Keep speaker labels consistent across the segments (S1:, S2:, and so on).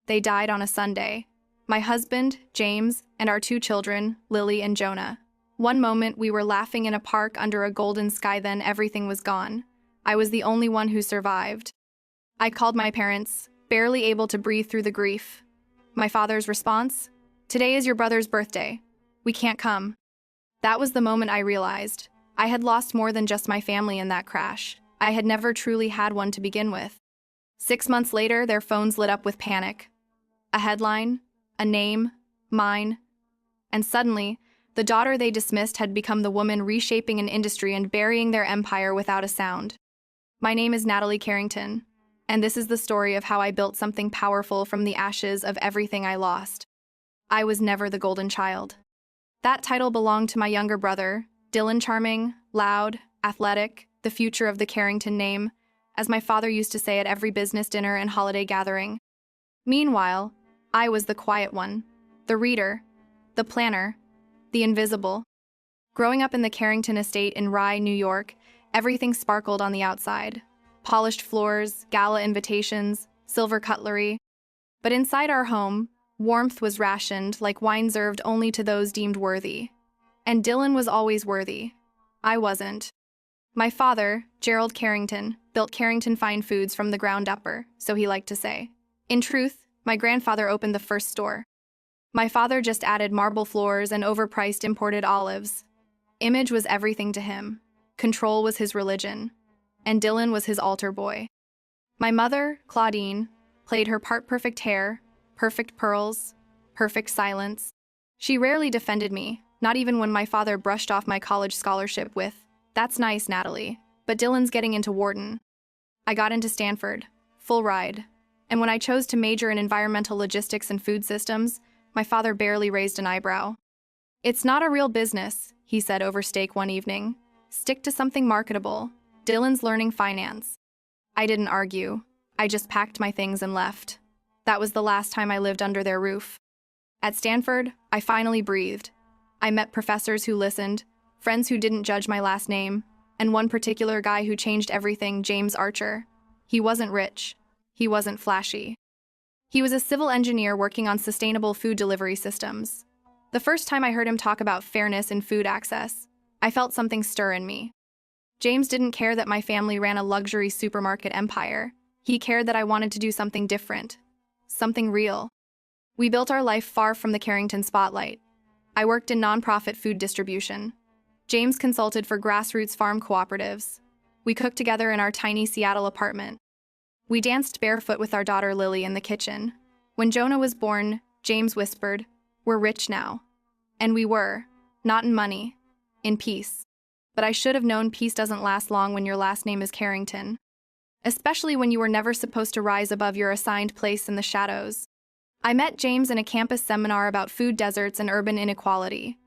S1: They died on a Sunday. My husband, James, and our 2 children, Lily and Jonah. One moment we were laughing in a park under a golden sky, then everything was gone. I was the only one who survived. I called my parents, barely able to breathe through the grief. My father's response? "Today is your brother's birthday. We can't come." That was the moment I realized. I had lost more than just my family in that crash. I had never truly had one to begin with. 6 months later, their phones lit up with panic. A headline, a name, mine, and suddenly, the daughter they dismissed had become the woman reshaping an industry and burying their empire without a sound. My name is Natalie Carrington, and this is the story of how I built something powerful from the ashes of everything I lost. I was never the golden child. That title belonged to my younger brother, Dylan. Charming, loud, athletic, the future of the Carrington name, as my father used to say at every business dinner and holiday gathering. Meanwhile, I was the quiet one, the reader, the planner, the invisible. Growing up in the Carrington Estate in Rye, New York, everything sparkled on the outside. Polished floors, gala invitations, silver cutlery. But inside our home, warmth was rationed like wine served only to those deemed worthy. And Dylan was always worthy. I wasn't. My father, Gerald Carrington, built Carrington Fine Foods from the ground up, so he liked to say. In truth, my grandfather opened the first store. My father just added marble floors and overpriced imported olives. Image was everything to him. Control was his religion. And Dylan was his altar boy. My mother, Claudine, played her part: perfect hair, perfect pearls, perfect silence. She rarely defended me, not even when my father brushed off my college scholarship with, "That's nice, Natalie, but Dylan's getting into Wharton." I got into Stanford, full ride. And when I chose to major in environmental logistics and food systems, my father barely raised an eyebrow. "It's not a real business," he said over steak one evening. "Stick to something marketable. Dylan's learning finance." I didn't argue. I just packed my things and left. That was the last time I lived under their roof. At Stanford, I finally breathed. I met professors who listened, friends who didn't judge my last name, and one particular guy who changed everything, James Archer. He wasn't rich. He wasn't flashy. He was a civil engineer working on sustainable food delivery systems. The first time I heard him talk about fairness in food access, I felt something stir in me. James didn't care that my family ran a luxury supermarket empire. He cared that I wanted to do something different, something real. We built our life far from the Carrington spotlight. I worked in nonprofit food distribution. James consulted for grassroots farm cooperatives. We cooked together in our tiny Seattle apartment. We danced barefoot with our daughter Lily in the kitchen. When Jonah was born, James whispered, "We're rich now." And we were, not in money, in peace. But I should have known peace doesn't last long when your last name is Carrington. Especially when you were never supposed to rise above your assigned place in the shadows. I met James in a campus seminar about food deserts and urban inequality.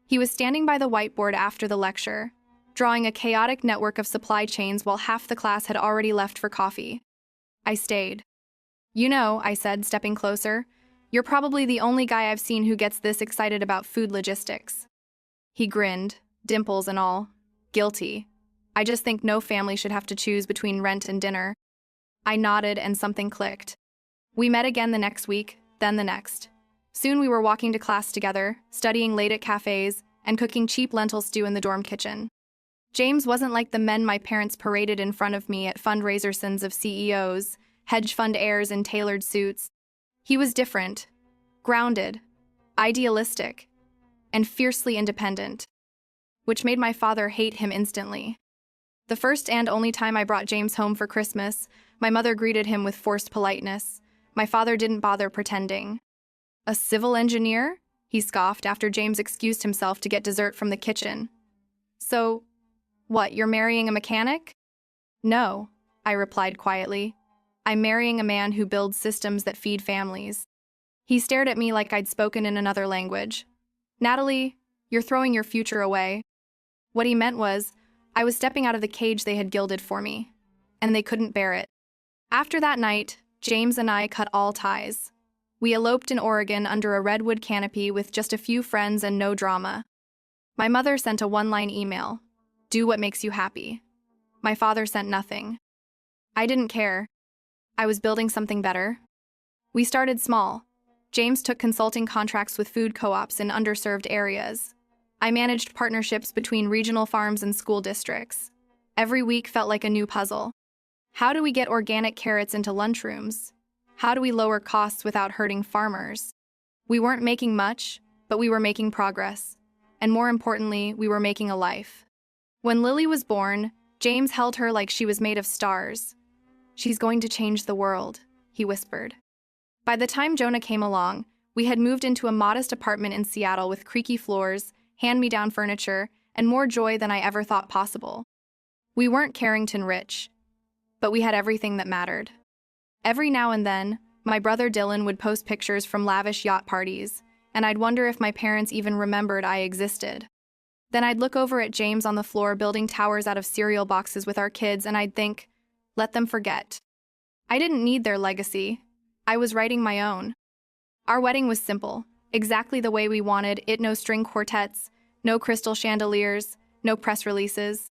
S1: He was standing by the whiteboard after the lecture, drawing a chaotic network of supply chains while half the class had already left for coffee. I stayed. "You know," I said, stepping closer, "you're probably the only guy I've seen who gets this excited about food logistics." He grinned, dimples and all. Guilty. "I just think no family should have to choose between rent and dinner." I nodded and something clicked. We met again the next week, then the next. Soon we were walking to class together, studying late at cafes, and cooking cheap lentil stew in the dorm kitchen. James wasn't like the men my parents paraded in front of me at fundraisersons of CEOs, hedge fund heirs in tailored suits. He was different, grounded, idealistic, and fiercely independent, which made my father hate him instantly. The first and only time I brought James home for Christmas, my mother greeted him with forced politeness. My father didn't bother pretending. "A civil engineer?" he scoffed after James excused himself to get dessert from the kitchen. "So, what, you're marrying a mechanic?" "No," I replied quietly. "I'm marrying a man who builds systems that feed families." He stared at me like I'd spoken in another language. "Natalie, you're throwing your future away." What he meant was, I was stepping out of the cage they had gilded for me, and they couldn't bear it. After that night, James and I cut all ties. We eloped in Oregon under a redwood canopy with just a few friends and no drama. My mother sent a one-line email, "Do what makes you happy." My father sent nothing. I didn't care. I was building something better. We started small. James took consulting contracts with food co-ops in underserved areas. I managed partnerships between regional farms and school districts. Every week felt like a new puzzle. How do we get organic carrots into lunchrooms? How do we lower costs without hurting farmers? We weren't making much, but we were making progress. And more importantly, we were making a life. When Lily was born, James held her like she was made of stars. "She's going to change the world," he whispered. By the time Jonah came along, we had moved into a modest apartment in Seattle with creaky floors, hand-me-down furniture, and more joy than I ever thought possible. We weren't Carrington rich, but we had everything that mattered. Every now and then, my brother Dylan would post pictures from lavish yacht parties, and I'd wonder if my parents even remembered I existed. Then I'd look over at James on the floor building towers out of cereal boxes with our kids, and I'd think, let them forget. I didn't need their legacy. I was writing my own. Our wedding was simple, exactly the way we wanted it: no string quartets, no crystal chandeliers, no press releases.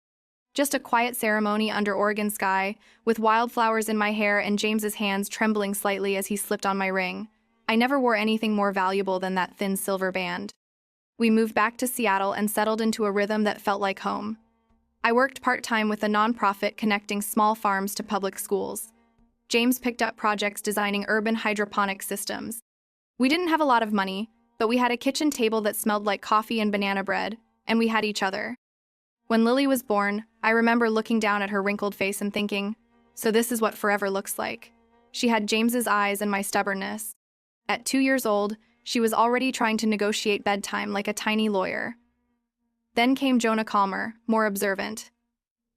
S1: Just a quiet ceremony under Oregon sky, with wildflowers in my hair and James's hands trembling slightly as he slipped on my ring. I never wore anything more valuable than that thin silver band. We moved back to Seattle and settled into a rhythm that felt like home. I worked part-time with a nonprofit connecting small farms to public schools. James picked up projects designing urban hydroponic systems. We didn't have a lot of money, but we had a kitchen table that smelled like coffee and banana bread, and we had each other. When Lily was born, I remember looking down at her wrinkled face and thinking, so this is what forever looks like. She had James's eyes and my stubbornness. At 2 years old, she was already trying to negotiate bedtime like a tiny lawyer. Then came Jonah, calmer, more observant.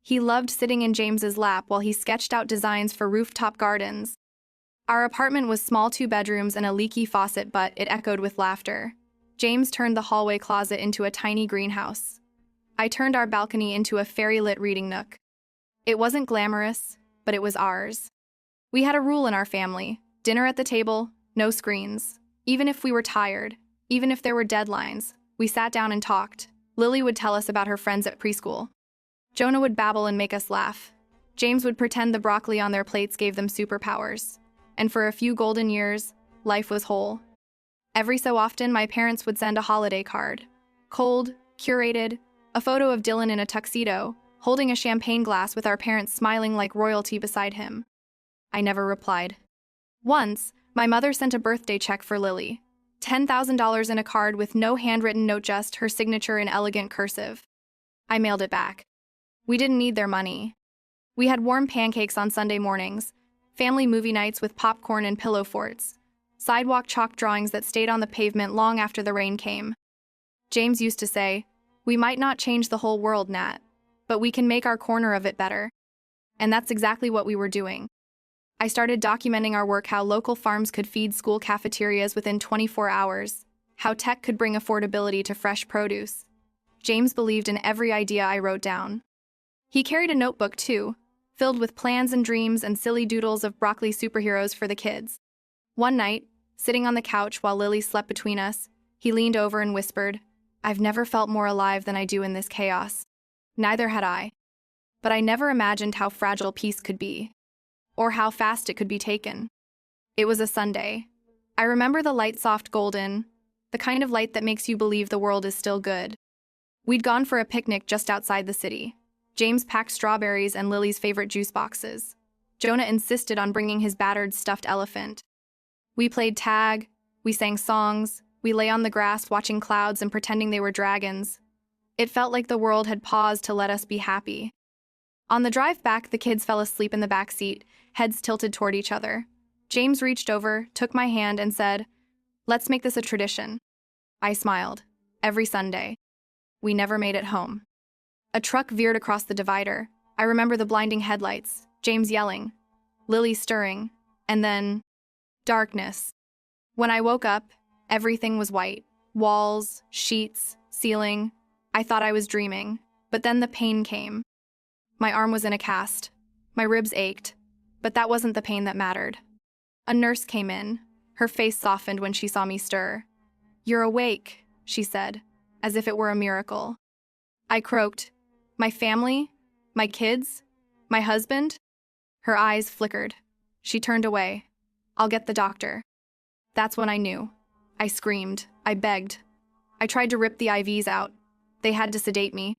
S1: He loved sitting in James's lap while he sketched out designs for rooftop gardens. Our apartment was small, 2 bedrooms and a leaky faucet, but it echoed with laughter. James turned the hallway closet into a tiny greenhouse. I turned our balcony into a fairy-lit reading nook. It wasn't glamorous, but it was ours. We had a rule in our family: dinner at the table, no screens. Even if we were tired, even if there were deadlines, we sat down and talked. Lily would tell us about her friends at preschool. Jonah would babble and make us laugh. James would pretend the broccoli on their plates gave them superpowers. And for a few golden years, life was whole. Every so often, my parents would send a holiday card. Cold, curated, a photo of Dylan in a tuxedo, holding a champagne glass with our parents smiling like royalty beside him. I never replied. Once, my mother sent a birthday check for Lily. $10,000 in a card with no handwritten note, just her signature in elegant cursive. I mailed it back. We didn't need their money. We had warm pancakes on Sunday mornings, family movie nights with popcorn and pillow forts, sidewalk chalk drawings that stayed on the pavement long after the rain came. James used to say, "We might not change the whole world, Nat, but we can make our corner of it better." And that's exactly what we were doing. I started documenting our work: how local farms could feed school cafeterias within 24 hours, how tech could bring affordability to fresh produce. James believed in every idea I wrote down. He carried a notebook too, filled with plans and dreams and silly doodles of broccoli superheroes for the kids. One night, sitting on the couch while Lily slept between us, he leaned over and whispered, "I've never felt more alive than I do in this chaos." Neither had I. But I never imagined how fragile peace could be, or how fast it could be taken. It was a Sunday. I remember the light, soft golden, the kind of light that makes you believe the world is still good. We'd gone for a picnic just outside the city. James packed strawberries and Lily's favorite juice boxes. Jonah insisted on bringing his battered stuffed elephant. We played tag, we sang songs, we lay on the grass watching clouds and pretending they were dragons. It felt like the world had paused to let us be happy. On the drive back, the kids fell asleep in the back seat, heads tilted toward each other. James reached over, took my hand, and said, "Let's make this a tradition." I smiled. Every Sunday. We never made it home. A truck veered across the divider. I remember the blinding headlights, James yelling, Lily stirring, and then darkness. When I woke up, everything was white. Walls, sheets, ceiling. I thought I was dreaming, but then the pain came. My arm was in a cast. My ribs ached, but that wasn't the pain that mattered. A nurse came in. Her face softened when she saw me stir. "You're awake," she said, as if it were a miracle. I croaked, "My family? My kids? My husband?" Her eyes flickered. She turned away. "I'll get the doctor." That's when I knew. I screamed. I begged. I tried to rip the IVs out. They had to sedate me.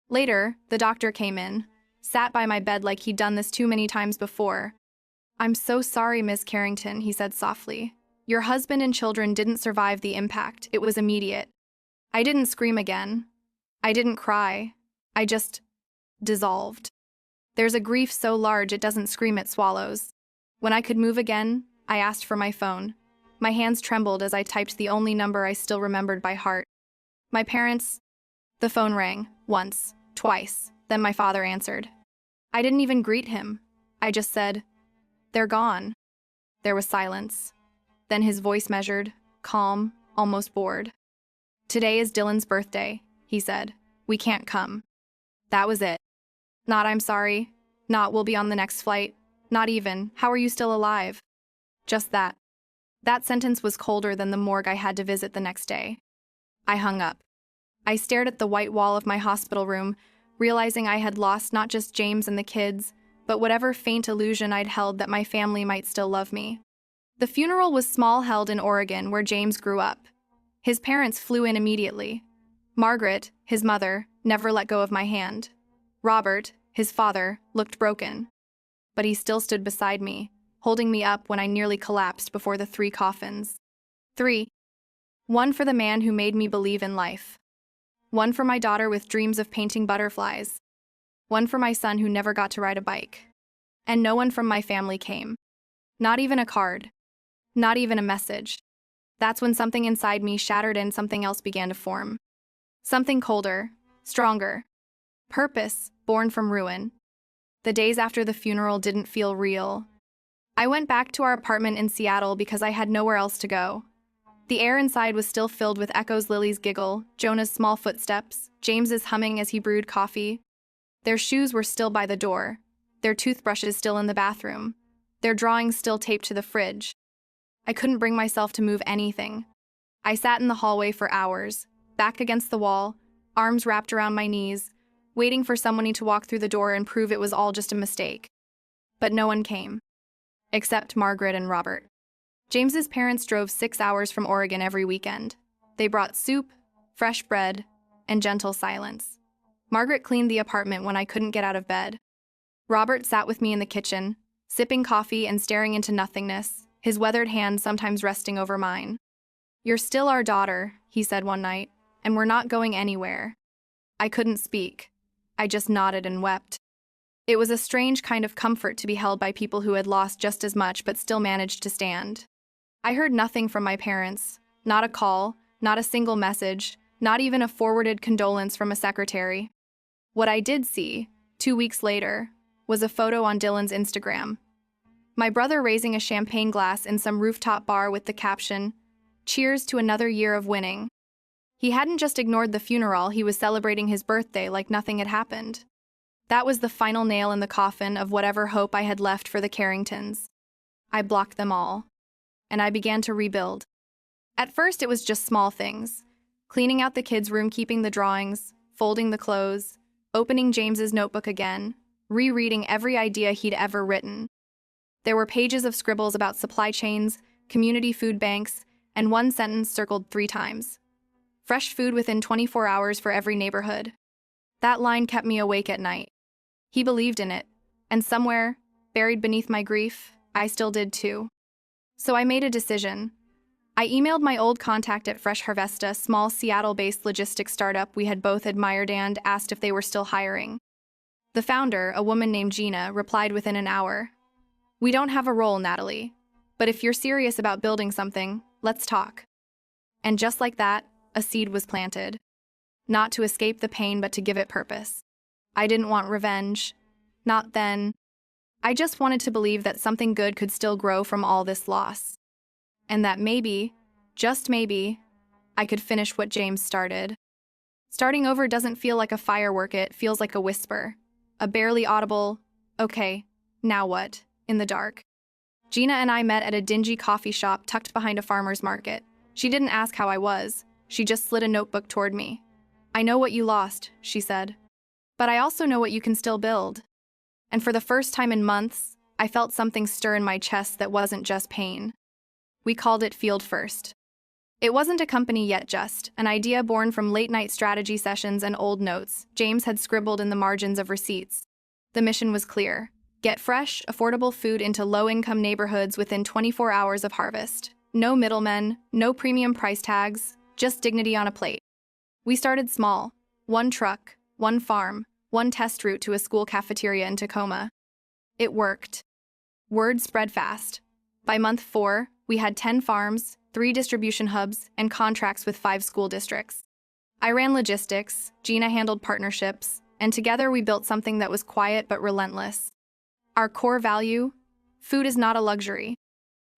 S1: Later, the doctor came in, sat by my bed like he'd done this too many times before. "I'm so sorry, Miss Carrington," he said softly. "Your husband and children didn't survive the impact. It was immediate." I didn't scream again. I didn't cry. I just dissolved. There's a grief so large it doesn't scream, it swallows. When I could move again, I asked for my phone. My hands trembled as I typed the only number I still remembered by heart. My parents. The phone rang, once, twice, then my father answered. I didn't even greet him. I just said, "They're gone." There was silence. Then his voice measured, calm, almost bored. "Today is Dylan's birthday," he said. "We can't come." That was it. Not "I'm sorry," not "we'll be on the next flight," not even "how are you still alive?" Just that. That sentence was colder than the morgue I had to visit the next day. I hung up. I stared at the white wall of my hospital room, realizing I had lost not just James and the kids, but whatever faint illusion I'd held that my family might still love me. The funeral was small, held in Oregon, where James grew up. His parents flew in immediately. Margaret, his mother, never let go of my hand. Robert, his father, looked broken. But he still stood beside me, holding me up when I nearly collapsed before the 3 coffins. 3. One for the man who made me believe in life. One for my daughter with dreams of painting butterflies. One for my son who never got to ride a bike. And no one from my family came. Not even a card. Not even a message. That's when something inside me shattered and something else began to form. Something colder, stronger. Purpose, born from ruin. The days after the funeral didn't feel real. I went back to our apartment in Seattle because I had nowhere else to go. The air inside was still filled with echoes: Lily's giggle, Jonah's small footsteps, James's humming as he brewed coffee. Their shoes were still by the door, their toothbrushes still in the bathroom, their drawings still taped to the fridge. I couldn't bring myself to move anything. I sat in the hallway for hours, back against the wall, arms wrapped around my knees, waiting for someone to walk through the door and prove it was all just a mistake. But no one came. Except Margaret and Robert. James's parents drove 6 hours from Oregon every weekend. They brought soup, fresh bread, and gentle silence. Margaret cleaned the apartment when I couldn't get out of bed. Robert sat with me in the kitchen, sipping coffee and staring into nothingness, his weathered hand sometimes resting over mine. "You're still our daughter," he said one night, "and we're not going anywhere." I couldn't speak. I just nodded and wept. It was a strange kind of comfort to be held by people who had lost just as much but still managed to stand. I heard nothing from my parents, not a call, not a single message, not even a forwarded condolence from a secretary. What I did see, 2 weeks later, was a photo on Dylan's Instagram. My brother raising a champagne glass in some rooftop bar with the caption, "Cheers to another year of winning." He hadn't just ignored the funeral, he was celebrating his birthday like nothing had happened. That was the final nail in the coffin of whatever hope I had left for the Carringtons. I blocked them all. And I began to rebuild. At first, it was just small things. Cleaning out the kids' room, keeping the drawings, folding the clothes, opening James's notebook again, rereading every idea he'd ever written. There were pages of scribbles about supply chains, community food banks, and one sentence circled 3 times. Fresh food within 24 hours for every neighborhood. That line kept me awake at night. He believed in it, and somewhere, buried beneath my grief, I still did too. So I made a decision. I emailed my old contact at Fresh Harvesta, a small Seattle-based logistics startup we had both admired, and asked if they were still hiring. The founder, a woman named Gina, replied within an hour. "We don't have a role, Natalie, but if you're serious about building something, let's talk." And just like that, a seed was planted. Not to escape the pain, but to give it purpose. I didn't want revenge. Not then. I just wanted to believe that something good could still grow from all this loss. And that maybe, just maybe, I could finish what James started. Starting over doesn't feel like a firework, it feels like a whisper. A barely audible, "Okay, now what?" in the dark. Gina and I met at a dingy coffee shop tucked behind a farmer's market. She didn't ask how I was. She just slid a notebook toward me. "I know what you lost," she said. "But I also know what you can still build." And for the first time in months, I felt something stir in my chest that wasn't just pain. We called it Field First. It wasn't a company yet, just an idea born from late-night strategy sessions and old notes James had scribbled in the margins of receipts. The mission was clear: get fresh, affordable food into low-income neighborhoods within 24 hours of harvest. No middlemen, no premium price tags, just dignity on a plate. We started small: one truck, one farm, one test route to a school cafeteria in Tacoma. It worked. Word spread fast. By month 4, we had 10 farms, 3 distribution hubs, and contracts with 5 school districts. I ran logistics, Gina handled partnerships, and together we built something that was quiet but relentless. Our core value: food is not a luxury.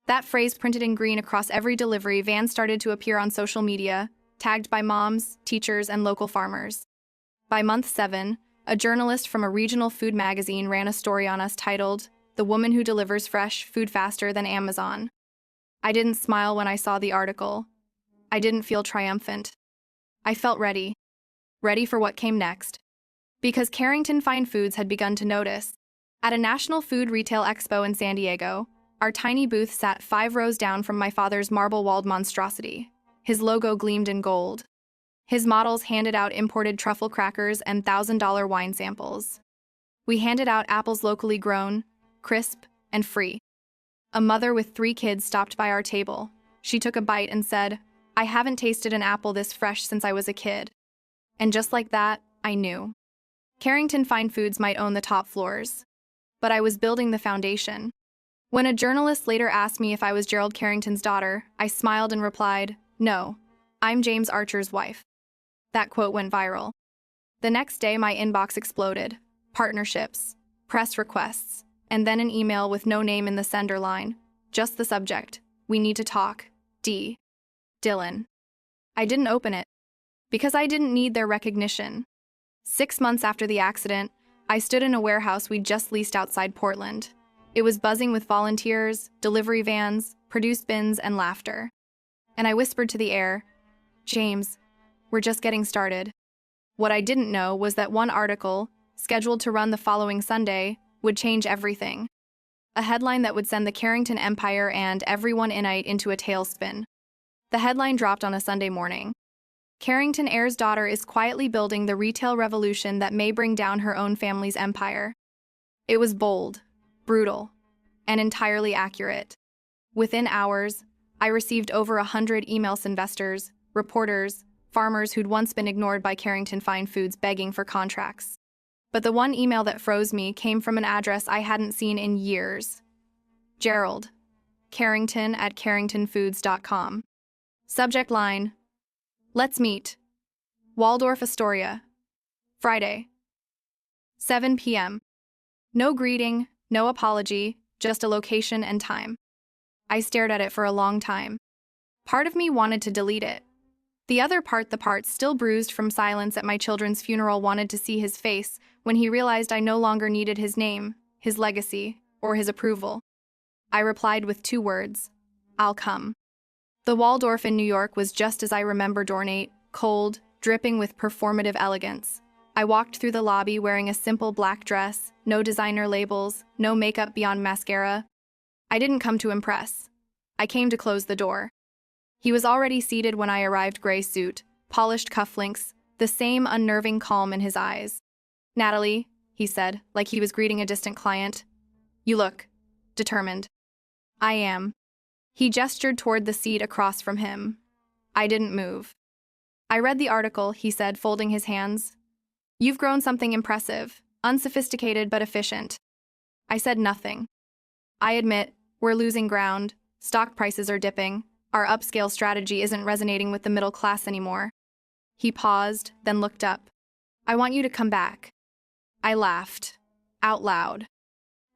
S1: That phrase printed in green across every delivery van started to appear on social media, tagged by moms, teachers, and local farmers. By month 7, a journalist from a regional food magazine ran a story on us titled, "The Woman Who Delivers Fresh Food Faster Than Amazon." I didn't smile when I saw the article. I didn't feel triumphant. I felt ready. Ready for what came next. Because Carrington Fine Foods had begun to notice. At a national food retail expo in San Diego, our tiny booth sat 5 rows down from my father's marble-walled monstrosity. His logo gleamed in gold. His models handed out imported truffle crackers and $1,000 wine samples. We handed out apples locally grown, crisp, and free. A mother with 3 kids stopped by our table. She took a bite and said, "I haven't tasted an apple this fresh since I was a kid." And just like that, I knew. Carrington Fine Foods might own the top floors, but I was building the foundation. When a journalist later asked me if I was Gerald Carrington's daughter, I smiled and replied, "No, I'm James Archer's wife." That quote went viral. The next day, my inbox exploded. Partnerships, press requests, and then an email with no name in the sender line. Just the subject: "We need to talk. D. Dylan." I didn't open it, because I didn't need their recognition. 6 months after the accident, I stood in a warehouse we'd just leased outside Portland. It was buzzing with volunteers, delivery vans, produce bins, and laughter. And I whispered to the air, "James, we're just getting started." What I didn't know was that one article, scheduled to run the following Sunday, would change everything. A headline that would send the Carrington empire and everyone in it into a tailspin. The headline dropped on a Sunday morning. Carrington heir's daughter is quietly building the retail revolution that may bring down her own family's empire. It was bold, brutal, and entirely accurate. Within hours, I received over 100 emails: investors, reporters, farmers who'd once been ignored by Carrington Fine Foods begging for contracts. But the one email that froze me came from an address I hadn't seen in years. Gerald, Carrington at carringtonfoods.com. Subject line: "Let's meet. Waldorf, Astoria. Friday. 7 p.m. No greeting, no apology, just a location and time. I stared at it for a long time. Part of me wanted to delete it. The other part, the part still bruised from silence at my children's funeral, wanted to see his face when he realized I no longer needed his name, his legacy, or his approval. I replied with 2 words: "I'll come." The Waldorf in New York was just as I remembered: ornate, cold, dripping with performative elegance. I walked through the lobby wearing a simple black dress, no designer labels, no makeup beyond mascara. I didn't come to impress. I came to close the door. He was already seated when I arrived: gray suit, polished cufflinks, the same unnerving calm in his eyes. "Natalie," he said, like he was greeting a distant client, "you look determined." "I am." He gestured toward the seat across from him. I didn't move. "I read the article," he said, folding his hands. "You've grown something impressive, unsophisticated but efficient." I said nothing. "I admit, we're losing ground. Stock prices are dipping. Our upscale strategy isn't resonating with the middle class anymore." He paused, then looked up. "I want you to come back." I laughed, out loud.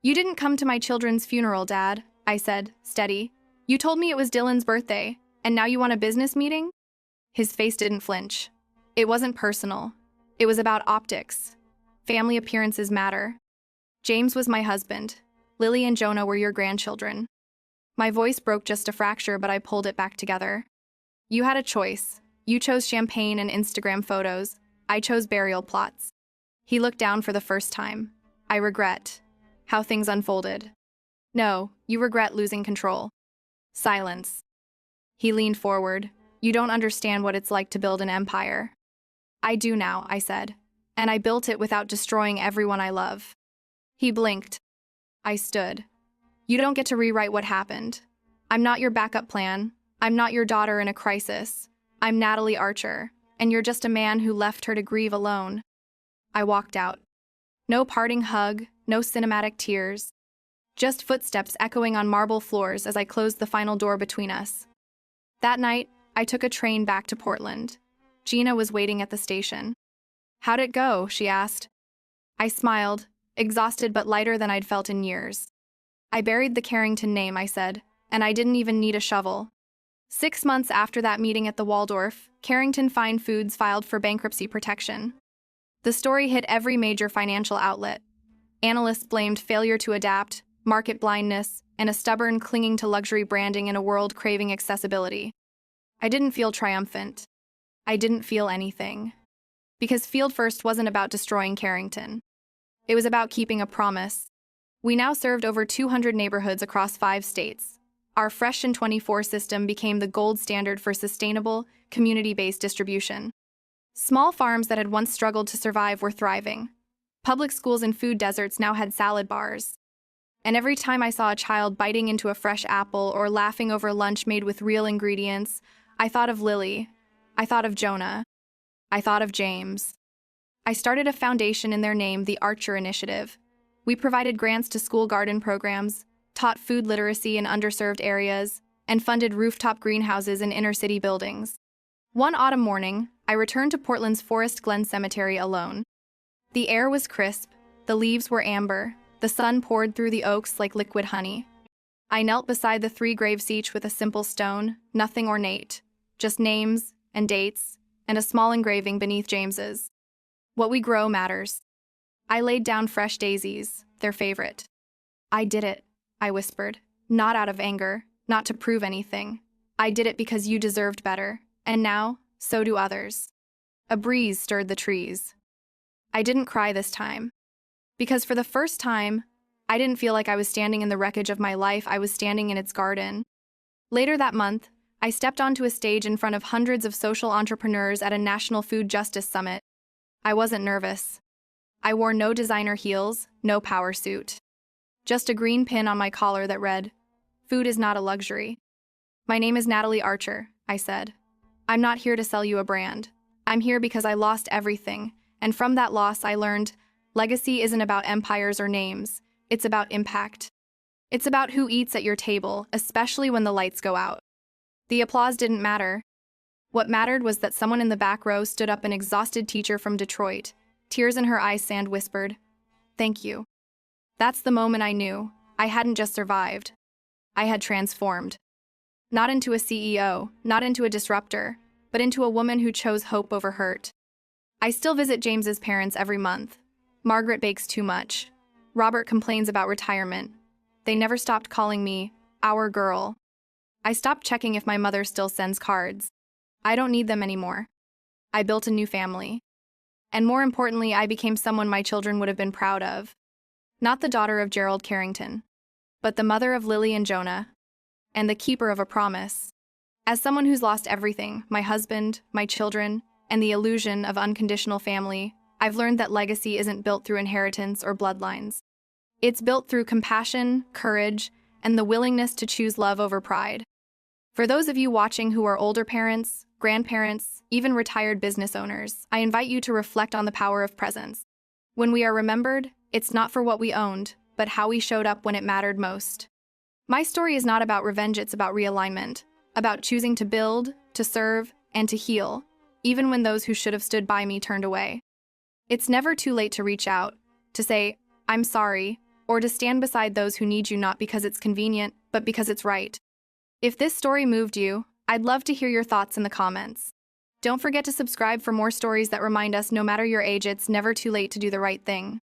S1: "You didn't come to my children's funeral, Dad," I said, steady. "You told me it was Dylan's birthday, and now you want a business meeting?" His face didn't flinch. It wasn't personal. It was about optics. Family appearances matter. "James was my husband. Lily and Jonah were your grandchildren." My voice broke just a fracture, but I pulled it back together. "You had a choice. You chose champagne and Instagram photos. I chose burial plots." He looked down for the first time. "I regret how things unfolded." "No, you regret losing control." Silence. He leaned forward. You don't understand what it's like to build an empire. I do now, I said. And I built it without destroying everyone I love. He blinked. I stood. You don't get to rewrite what happened. I'm not your backup plan. I'm not your daughter in a crisis. I'm Natalie Archer, and you're just a man who left her to grieve alone. I walked out. No parting hug, no cinematic tears. Just footsteps echoing on marble floors as I closed the final door between us. That night, I took a train back to Portland. Gina was waiting at the station. How'd it go? She asked. I smiled, exhausted but lighter than I'd felt in years. I buried the Carrington name, I said, and I didn't even need a shovel. 6 months after that meeting at the Waldorf, Carrington Fine Foods filed for bankruptcy protection. The story hit every major financial outlet. Analysts blamed failure to adapt, market blindness, and a stubborn clinging to luxury branding in a world craving accessibility. I didn't feel triumphant. I didn't feel anything. Because Field First wasn't about destroying Carrington. It was about keeping a promise. We now served over 200 neighborhoods across 5 states. Our Fresh in 24 system became the gold standard for sustainable, community-based distribution. Small farms that had once struggled to survive were thriving. Public schools and food deserts now had salad bars. And every time I saw a child biting into a fresh apple or laughing over lunch made with real ingredients, I thought of Lily. I thought of Jonah. I thought of James. I started a foundation in their name, the Archer Initiative. We provided grants to school garden programs, taught food literacy in underserved areas, and funded rooftop greenhouses in inner-city buildings. One autumn morning, I returned to Portland's Forest Glen Cemetery alone. The air was crisp, the leaves were amber, the sun poured through the oaks like liquid honey. I knelt beside the 3 graves each with a simple stone, nothing ornate, just names and dates, and a small engraving beneath James's. What we grow matters. I laid down fresh daisies, their favorite. I did it, I whispered, not out of anger, not to prove anything. I did it because you deserved better, and now, so do others. A breeze stirred the trees. I didn't cry this time. Because for the first time, I didn't feel like I was standing in the wreckage of my life, I was standing in its garden. Later that month, I stepped onto a stage in front of hundreds of social entrepreneurs at a National Food Justice Summit. I wasn't nervous. I wore no designer heels, no power suit. Just a green pin on my collar that read, "Food is not a luxury." My name is Natalie Archer, I said. I'm not here to sell you a brand. I'm here because I lost everything, and from that loss I learned legacy isn't about empires or names, it's about impact. It's about who eats at your table, especially when the lights go out. The applause didn't matter. What mattered was that someone in the back row stood up, an exhausted teacher from Detroit. Tears in her eyes, Sand whispered, "Thank you." That's the moment I knew. I hadn't just survived. I had transformed. Not into a CEO, not into a disruptor, but into a woman who chose hope over hurt. I still visit James's parents every month. Margaret bakes too much. Robert complains about retirement. They never stopped calling me our girl. I stopped checking if my mother still sends cards. I don't need them anymore. I built a new family. And more importantly, I became someone my children would have been proud of. Not the daughter of Gerald Carrington, but the mother of Lily and Jonah, and the keeper of a promise. As someone who's lost everything, my husband, my children, and the illusion of unconditional family, I've learned that legacy isn't built through inheritance or bloodlines. It's built through compassion, courage, and the willingness to choose love over pride. For those of you watching who are older parents, grandparents, even retired business owners, I invite you to reflect on the power of presence. When we are remembered, it's not for what we owned, but how we showed up when it mattered most. My story is not about revenge, it's about realignment, about choosing to build, to serve, and to heal, even when those who should have stood by me turned away. It's never too late to reach out, to say, "I'm sorry," or to stand beside those who need you not because it's convenient, but because it's right. If this story moved you, I'd love to hear your thoughts in the comments. Don't forget to subscribe for more stories that remind us no matter your age, it's never too late to do the right thing.